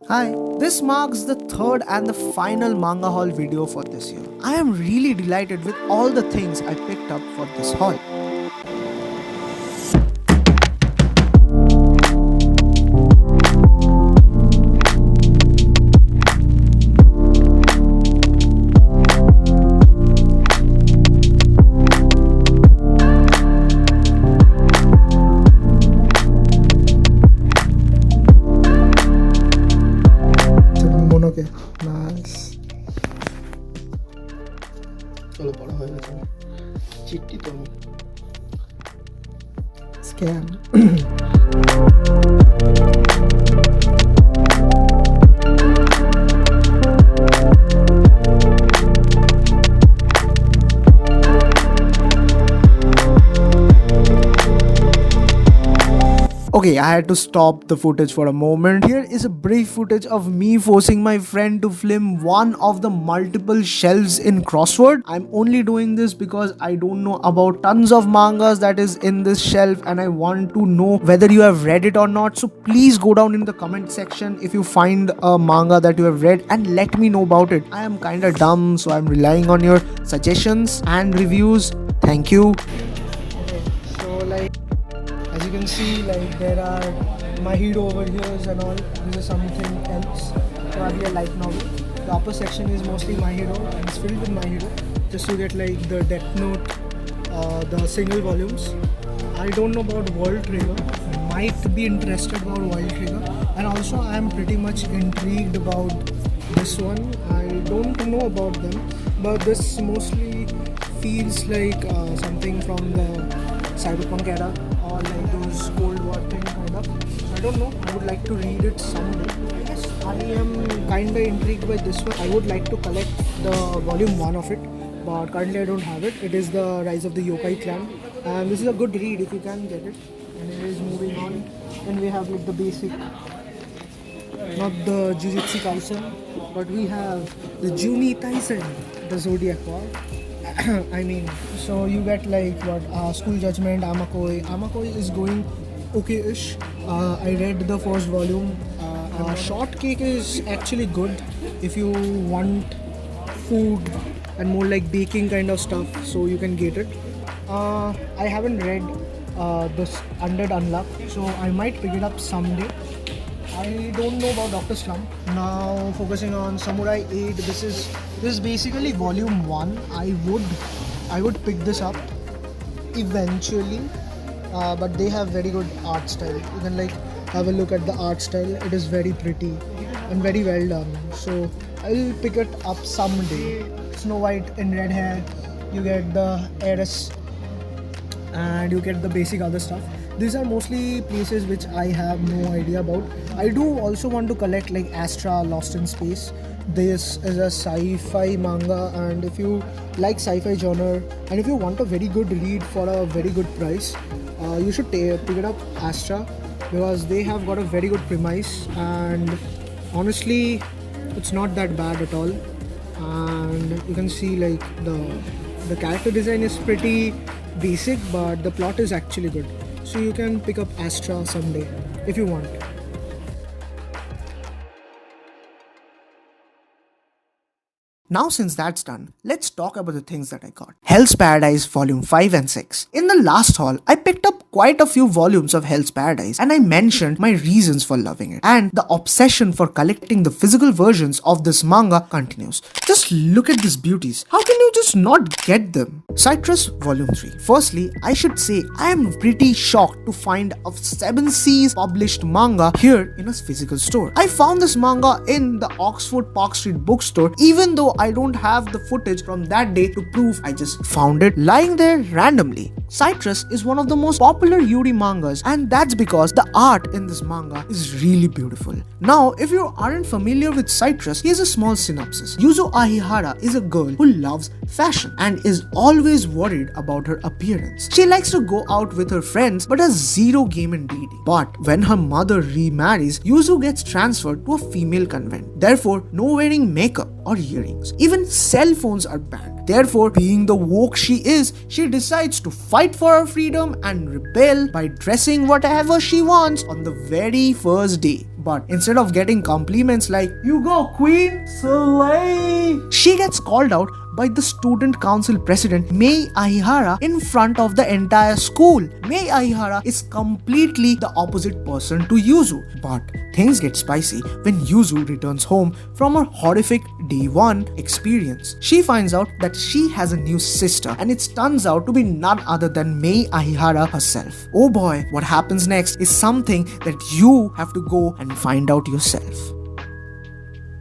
Hi, this marks the third and the final manga haul video for this year. I am really delighted with all the things I picked up for this haul. মনোকে nice চলো বড় হয়ে গেছে চিটটি তো আমি scam Okay, I had to stop the footage for a moment. Here is a brief footage of me forcing my friend to film one of the multiple shelves in Crossword. I'm only doing this because I don't know about tons of mangas that is in this shelf and I want to know whether you have read it or not. So please go down in the comment section if you find a manga that you have read and let me know about it. I am kinda dumb, so I'm relying on your suggestions and reviews. Thank you. Okay, so like as you can see, like there are my hero over here and all. This is something else, probably a light novel. The upper section is mostly my hero and it's filled with my hero. Just to get like the Death Note, the single volumes. I don't know about World Trigger. Might be interested about World Trigger, and also I am pretty much intrigued about this one. I don't know about them, but this mostly feels like something from the cyberpunk era or like those Cold War thing kind of. I don't know. I would like to read it someday. I guess I am kinda intrigued by this one. I would like to collect the volume 1 of it, but currently I don't have it. It is the Rise of the Yokai Clan, and this is a good read if you can get it. And it is moving on. Then we have like the basic, not the Jujutsu Kaisen, but we have the Jumi Taisen, the Zodiac War. I mean, so you get like what School Judgment, Amakoi. Amakoi is going okay-ish. I read the first volume. Shortcake is actually good if you want food and more like baking kind of stuff, so you can get it. I haven't read this Undead Unluck, so I might pick it up someday. I don't know about Dr. Slump. Now focusing on Samurai 8. This is basically volume 1. I would pick this up eventually, but they have very good art style. You can like have a look at the art style. It is very pretty and very well done. So I'll pick it up someday. Snow White in red hair. You get the heiress and you get the basic other stuff. These are mostly places which I have no idea about. I do also want to collect like Astra Lost in Space. This is a sci-fi manga, and if you like sci-fi genre and if you want a very good read for a very good price, you should pick it up Astra, because they have got a very good premise, and honestly it's not that bad at all. And you can see like the character design is pretty basic, but the plot is actually good. So you can pick up Astra someday if you want. Now since that's done, let's talk about the things that I got. Hell's Paradise Volume 5 and 6. In the last haul, I picked up quite a few volumes of Hell's Paradise and I mentioned my reasons for loving it. And the obsession for collecting the physical versions of this manga continues. Just look at these beauties. How can you just not get them? Citrus Volume 3. Firstly, I should say I am pretty shocked to find a 7 Seas published manga here in a physical store. I found this manga in the Oxford Park Street bookstore, even though I don't have the footage from that day to prove I just found it lying there randomly. Citrus is one of the most popular Yuri mangas, and that's because the art in this manga is really beautiful. Now, if you aren't familiar with Citrus, here's a small synopsis. Yuzo Ahihara is a girl who loves fashion and is always worried about her appearance. She likes to go out with her friends but has zero game in dating. But when her mother remarries, Yuzu gets transferred to a female convent. Therefore, no wearing makeup or earrings. Even cell phones are banned. Therefore, being the woke she is, she decides to fight for her freedom and rebel by dressing whatever she wants on the very first day. But instead of getting compliments like, "You go queen, slay," she gets called out by the student council president Mei Ahihara in front of the entire school. Mei Ahihara is completely the opposite person to Yuzu. But things get spicy when Yuzu returns home from her horrific day one experience. She finds out that she has a new sister, and it turns out to be none other than Mei Ahihara herself. Oh boy, what happens next is something that you have to go and find out yourself.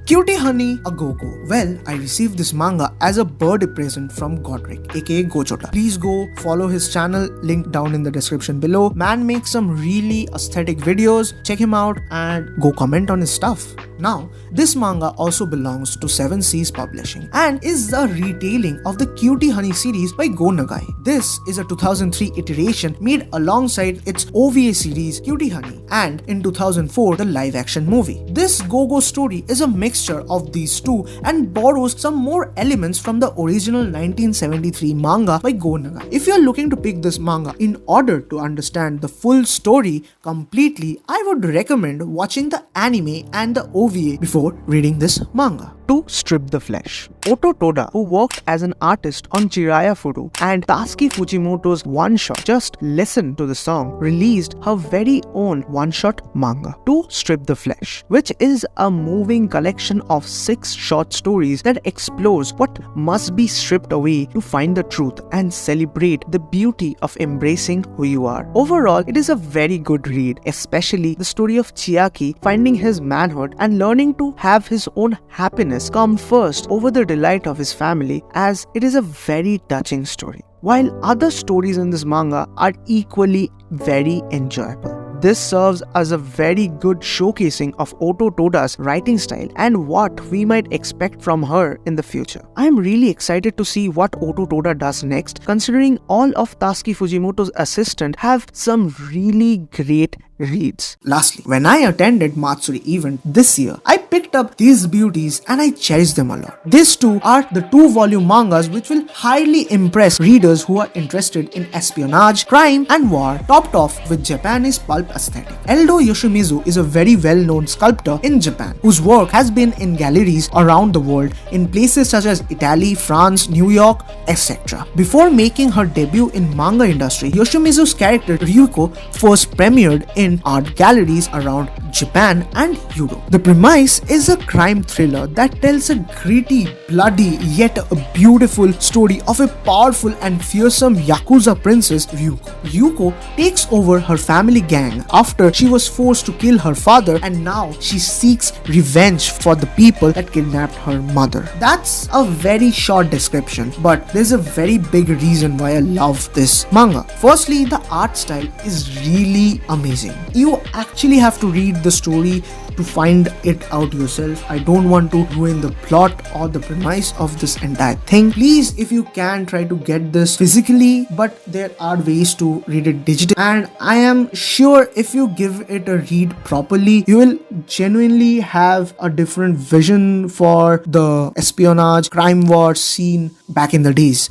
Cutie Honey a Go-Go. Well, I received this manga as a birthday present from Godric, aka Gochota. Please go follow his channel, link down in the description below. Man makes some really aesthetic videos. Check him out and go comment on his stuff. Now, this manga also belongs to 7 Seas Publishing and is a retelling of the Cutie Honey series by Go Nagai. This is a 2003 iteration made alongside its OVA series Cutie Honey and in 2004 the live-action movie. This Go-Go story is a mixture of these two and borrows some more elements from the original 1973 manga by Go Nagai. If you are looking to pick this manga in order to understand the full story completely, I would recommend watching the anime and the OVA before reading this manga. To strip the flesh. Oto Toda, who worked as an artist on Jiraiya Furu and Tasuki Fujimoto's one-shot Just Listen to the Song, released her very own one-shot manga, To Strip the Flesh, which is a moving collection of 6 short stories that explores what must be stripped away to find the truth and celebrate the beauty of embracing who you are. Overall, it is a very good read, especially the story of Chiaki finding his manhood and learning to have his own happiness come first over the delight of his family, as it is a very touching story. While other stories in this manga are equally very enjoyable. This serves as a very good showcasing of Oto Toda's writing style and what we might expect from her in the future. I am really excited to see what Oto Toda does next, considering all of Tasuki Fujimoto's assistants have some really great reads. Lastly, when I attended Matsuri event this year, I picked up these beauties and I cherish them a lot. These two are the 2-volume mangas which will highly impress readers who are interested in espionage, crime and war, topped off with Japanese pulp aesthetic. Eldo Yoshimitsu is a very well-known sculptor in Japan whose work has been in galleries around the world in places such as Italy, France, New York, etc. Before making her debut in manga industry, Yoshimitsu's character Ryuko first premiered in art galleries around Japan and Europe. The premise is a crime thriller that tells a gritty, bloody, yet a beautiful story of a powerful and fearsome Yakuza princess, Ryuko. Ryuko takes over her family gang after she was forced to kill her father, and now she seeks revenge for the people that kidnapped her mother. That's a very short description, but there's a very big reason why I love this manga. Firstly, the art style is really amazing. You actually have to read the story to find it out yourself. I don't want to ruin the plot or the premise of this entire thing. Please, if you can, try to get this physically, but there are ways to read it digitally, and I am sure if you give it a read properly, you will genuinely have a different vision for the espionage crime war scene back in the days.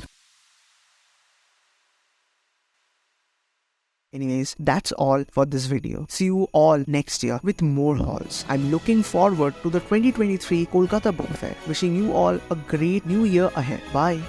Anyways, that's all for this video. See you all next year with more hauls. I'm looking forward to the 2023 Kolkata Book Fair. Wishing you all a great new year ahead. Bye.